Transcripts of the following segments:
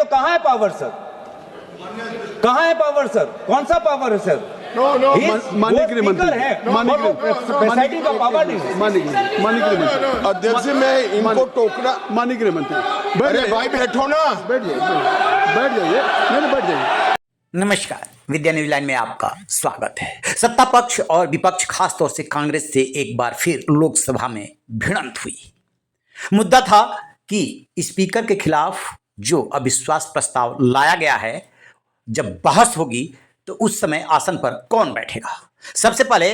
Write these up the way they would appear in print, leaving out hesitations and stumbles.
तो कहां है पावर सर? कहां है पावर सर? कौन सा पावर है सर? माननीय गृह मंत्री है, प्रेसाइडिंग का पावर नहीं है। माननीय मंत्री अध्यक्ष जी, मैं इनको टोकना। माननीय गृह मंत्री अरे भाई बैठो ना, बैठ जाइए नहीं बैठ जाइए। नमस्कार, विद्या न्यूज लाइन में आपका स्वागत है। सत्ता पक्ष और विपक्ष खासतौर से कांग्रेस से एक बार फिर लोकसभा में भिड़ंत हुई। मुद्दा था कि स्पीकर के खिलाफ जो अविश्वास प्रस्ताव लाया गया है, जब बहस होगी तो उस समय आसन पर कौन बैठेगा। सबसे पहले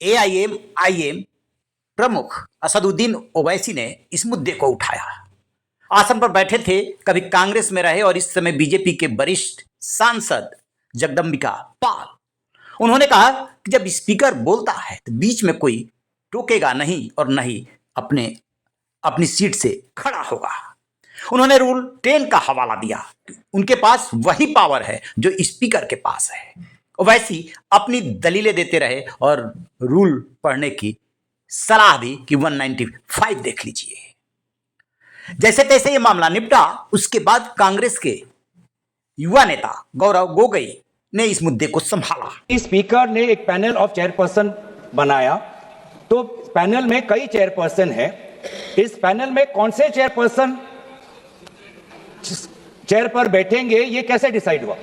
एआईएम प्रमुख असदुद्दीन ओवैसी ने इस मुद्दे को उठाया। आसन पर बैठे थे, कभी कांग्रेस में रहे और इस समय बीजेपी के वरिष्ठ सांसद जगदम्बिका पाल। उन्होंने कहा कि जब स्पीकर बोलता है तो बीच में कोई टोकेगा नहीं और नहीं अपनी सीट से खड़ा होगा। उन्होंने रूल 10 का हवाला दिया। उनके पास वही पावर है जो स्पीकर के पास है। ओवैसी अपनी दलीलें देते रहे और रूल पढ़ने की सलाह दी कि 195 देख लीजिए। जैसे तैसे ये मामला निपटा। उसके बाद कांग्रेस के युवा नेता गौरव गोगोई ने इस मुद्दे को संभाला। स्पीकर ने एक पैनल ऑफ चेयरपर्सन बनाया, तो पैनल में कई चेयरपर्सन है। इस पैनल में कौन से चेयरपर्सन चेयर पर बैठेंगे, ये कैसे डिसाइड हुआ?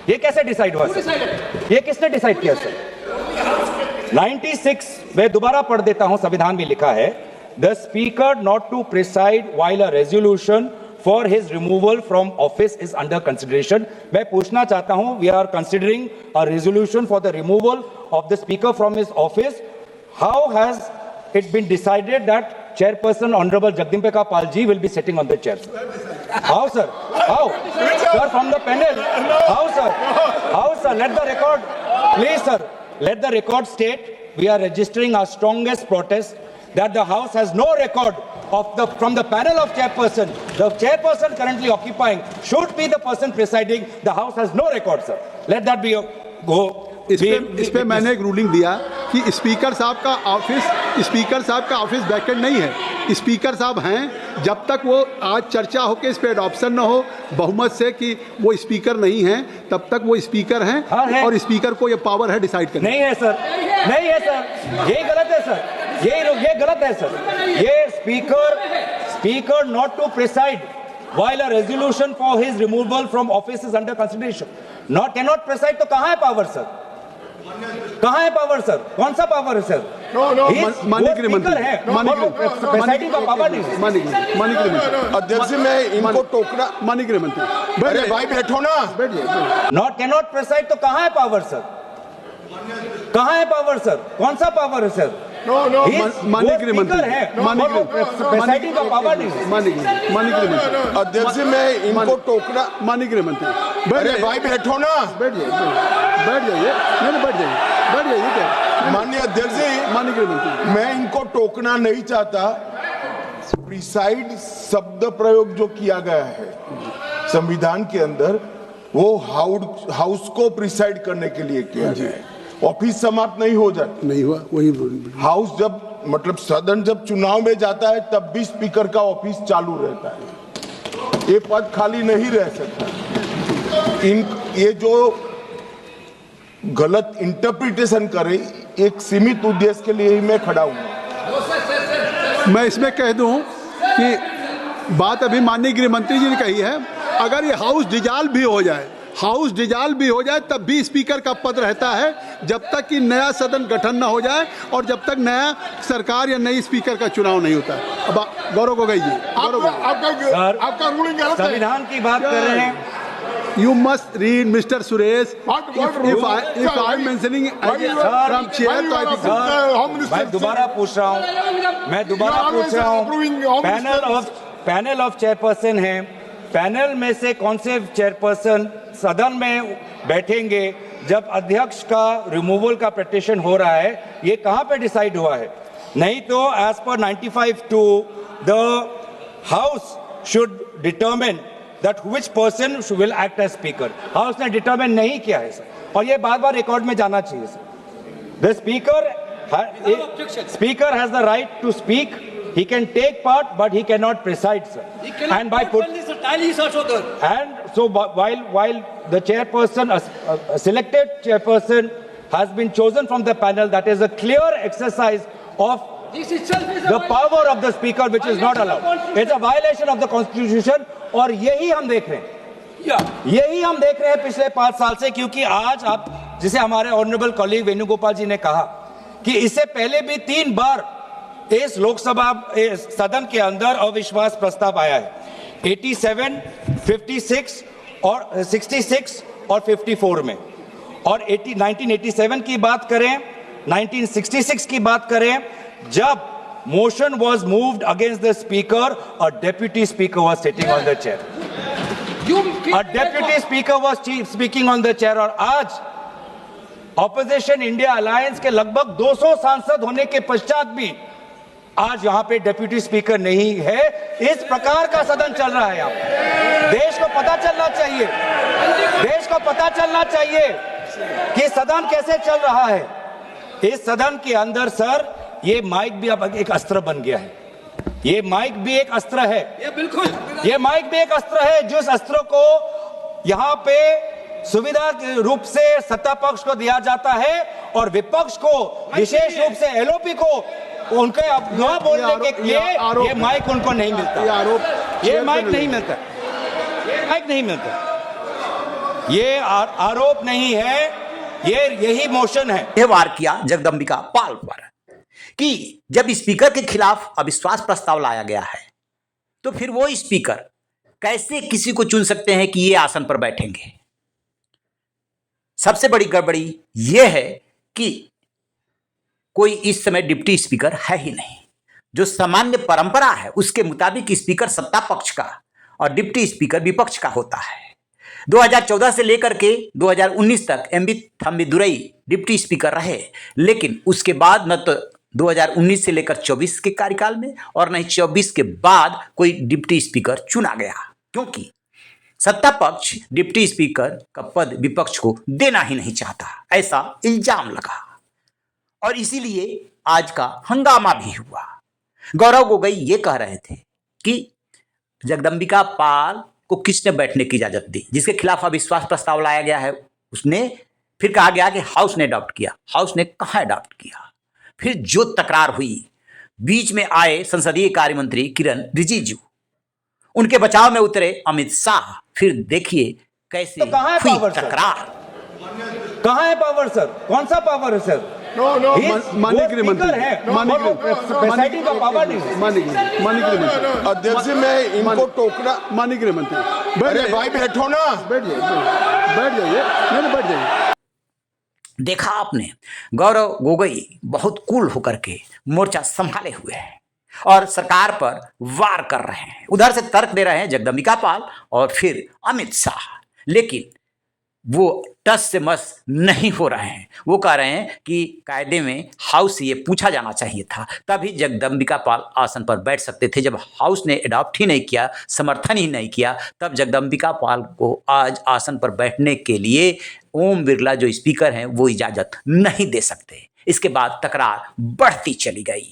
ये कैसे डिसाइड हुआ सर? ये किसने डिसाइड किया सर? 96 मैं दोबारा पढ़ देता हूं, संविधान में लिखा है, the speaker not to preside while a resolution for his removal from office is under consideration. मैं पूछना चाहता हूं, we are considering a resolution for the removal of the speaker from his office. How has it been decided that chairperson honorable Jagdambika Pal ji will be sitting on the chair? How sir? How? Sir, from the panel. How sir? How sir? Let the record, please sir, let the record state we are registering our strongest protest that the house has no record of from the panel of chairperson. The chairperson currently occupying should be the person presiding. The house has no record sir. Let that be a go. इस पे मैंने एक ruling दिया कि speaker साहब का office vacant नहीं है। स्पीकर साहब हैं, जब तक वो आज चर्चा हो के इस पे एडॉप्शन ना हो बहुमत से कि वो स्पीकर नहीं हैं, तब तक वो स्पीकर हैं। हाँ है। और स्पीकर को ये पावर है डिसाइड करने। नहीं है सर, नहीं है सर, ये गलत है सर, ये गलत है सर। ये speaker not to preside while a resolution for his removal from office is under consideration. Not cannot preside, तो कहाँ है पावर सर? कहाँ है पावर सर? कौन सा पावर है सर? माननीय गृह मंत्री है, प्रेसाइडिंग का पावर नहीं है। माननीय गृह मंत्री अध्यक्ष जी, मैं इनको टोकना। माननीय गृह मंत्री अरे भाई बैठो ना, बैठ जाइए। नॉट कैनॉट प्रेसाइड, तो कहाँ है पावर सर? कहाँ है पावर सर? कौन सा पावर है सर? माननीय गृह मंत्री है, प्रेसाइडिंग का पावर नहीं है। माननीय गृह मंत्री अध्यक्ष जी, मैं इनको टोकना। माननीय गृह मंत्री अरे भाई बैठो ना, बैठ जाइए नहीं बैठ जाइए क्या? माननीय अध्यक्ष जी, माननीय गृह मंत्री मैं इनको टोकना नहीं चाहता। प्रिसाइड शब्द प्रयोग जो किया गया है संविधान के अंदर, वो हाउस को प्रिसाइड करने के लिए किया गया है। ऑफिस समाप्त नहीं हो जाती, नहीं हुआ वही हाउस जब मतलब सदन जब चुनाव में जाता है तब भी स्पीकर का ऑफिस चालू रहता है। ये पद खाली नहीं रह सकता। ये जो गलत इंटरप्रिटेशन करे, एक सीमित उद्देश्य के लिए ही मैं खड़ा हूं। मैं इसमें कह दूं कि बात अभी माननीय गृह मंत्री जी ने कही है, अगर ये हाउस डिजॉल्व भी हो जाए तब भी स्पीकर का पद रहता है, जब तक कि नया सदन गठन न हो जाए और जब तक नया सरकार या नई स्पीकर का चुनाव नहीं होता है। अब गौरव गोगोई जी, आपका रूलिंग गलत है। संविधान की बात कर रहे हैं। You must read, Mr. Suresh. If I am mentioning from chair, तो I think मैं दोबारा पूछ रहा हूँ, पैनल ऑफ चेयरपर्सन है। पैनल में से कौन से चेयरपर्सन सदन में बैठेंगे जब अध्यक्ष का रिमूवल का पिटीशन हो रहा है? ये कहाँ पे डिसाइड हुआ है? नहीं तो as per 95(2) the house should determine that which person will act as speaker. House ने डिटरमिन नहीं किया है सर, और ये बार-बार रिकॉर्ड में जाना चाहिए sir. The speaker has the right to speak He can take part, but he cannot preside, sir. And by put, and so while the chairperson, selected chairperson, has been chosen from the panel, that is a clear exercise of the power of the speaker, which is not allowed. It's a violation of the constitution, और यही हम देख रहे हैं, यही हम देख रहे हैं पिछले 5 साल से, क्योंकि आज आप, जिसे हमारे ऑनरेबल कॉलीग वेणुगोपाल जी ने कहा कि इससे पहले भी 3 बार इस लोकसभा सदन के अंदर अविश्वास प्रस्ताव आया है, 87, 56 और 66 और 54 में, और 1987 की बात करें, 1966 की बात करें, जब motion was moved against the speaker, a deputy speaker was sitting on the chair. A deputy speaker was speaking on the chair. और आज ऑपोजिशन इंडिया अलायंस के लगभग 200 सांसद होने के पश्चात भी आज यहां पे डेप्यूटी स्पीकर नहीं है। इस प्रकार का सदन चल रहा है यहाँ पे। देश को पता चलना चाहिए, देश को पता चलना चाहिए कि सदन कैसे चल रहा है। इस सदन के अंदर सर ये माइक भी अब एक अस्त्र बन गया है, ये माइक भी एक अस्त्र है, ये बिल्कुल, ये माइक भी एक अस्त्र है, जिस अस्त्र को यहाँ पे सुविधा के रूप से सत्ता पक्ष को दिया जाता है और विपक्ष को, विशेष रूप से एलओपी को, उनके अफवाह बोलने के लिए ये माइक उनको नहीं मिलता, ये माइक नहीं मिलता, ये माइक नहीं मिलता, ये आरोप नहीं है, ये यही मोशन है। यह वार किया जगदंबिका पाल पर कि जब स्पीकर के खिलाफ अविश्वास प्रस्ताव लाया गया है तो फिर वो स्पीकर कैसे किसी को चुन सकते हैं कि ये आसन पर बैठेंगे। सबसे बड़ी गड़बड़ी यह है कि कोई इस समय डिप्टी स्पीकर है ही नहीं। जो सामान्य परंपरा है उसके मुताबिक स्पीकर सत्ता पक्ष का और डिप्टी स्पीकर विपक्ष का होता है। 2014 से लेकर के 2019 तक एमबी थम्बिदुरई डिप्टी स्पीकर रहे, लेकिन उसके बाद न तो 2019 से लेकर 24 के कार्यकाल में और नहीं 24 के बाद कोई डिप्टी स्पीकर चुना गया, क्योंकि सत्ता पक्ष डिप्टी स्पीकर का पद विपक्ष को देना ही नहीं चाहता, ऐसा इल्जाम लगा और इसीलिए आज का हंगामा भी हुआ। गौरव गोगोई ये कह रहे थे कि जगदंबिका पाल को किसने बैठने की इजाजत दी, जिसके खिलाफ अविश्वास प्रस्ताव लाया गया है उसने, फिर कहा गया कि हाउस ने अडॉप्ट किया। हाउस ने कहां अडॉप्ट किया? फिर जो तकरार हुई, बीच में आए संसदीय कार्य मंत्री किरण रिजिजू, उनके बचाव में उतरे अमित शाह, फिर देखिए कैसे तो कहां है हुई पावर तकरार। कहां है पावर सर? कौन सा पावर है सर? माननीय गृह मंत्री है, प्रेसाइडिंग का पावर नहीं है। माननीय मंत्री अध्यक्ष जी, मैं इनको टोकना, माननीय गृह मंत्री अरे भाई बैठो ना, बैठ जाइए, नहीं बैठ जाइए। देखा आपने, गौरव गोगोई बहुत कूल होकर के मोर्चा संभाले हुए हैं और सरकार पर वार कर रहे हैं। उधर से तर्क दे रहे हैं जगदंबिका पाल और फिर अमित शाह, लेकिन वो टस से मस नहीं हो रहे हैं। वो कह रहे हैं कि कायदे में हाउस से ये पूछा जाना चाहिए था, तभी जगदंबिका पाल आसन पर बैठ सकते थे। जब हाउस ने अडॉप्ट ही नहीं किया, समर्थन ही नहीं किया, तब जगदंबिका पाल को आज आसन पर बैठने के लिए ओम बिरला जो स्पीकर हैं वो इजाजत नहीं दे सकते। इसके बाद तकरार बढ़ती चली गई।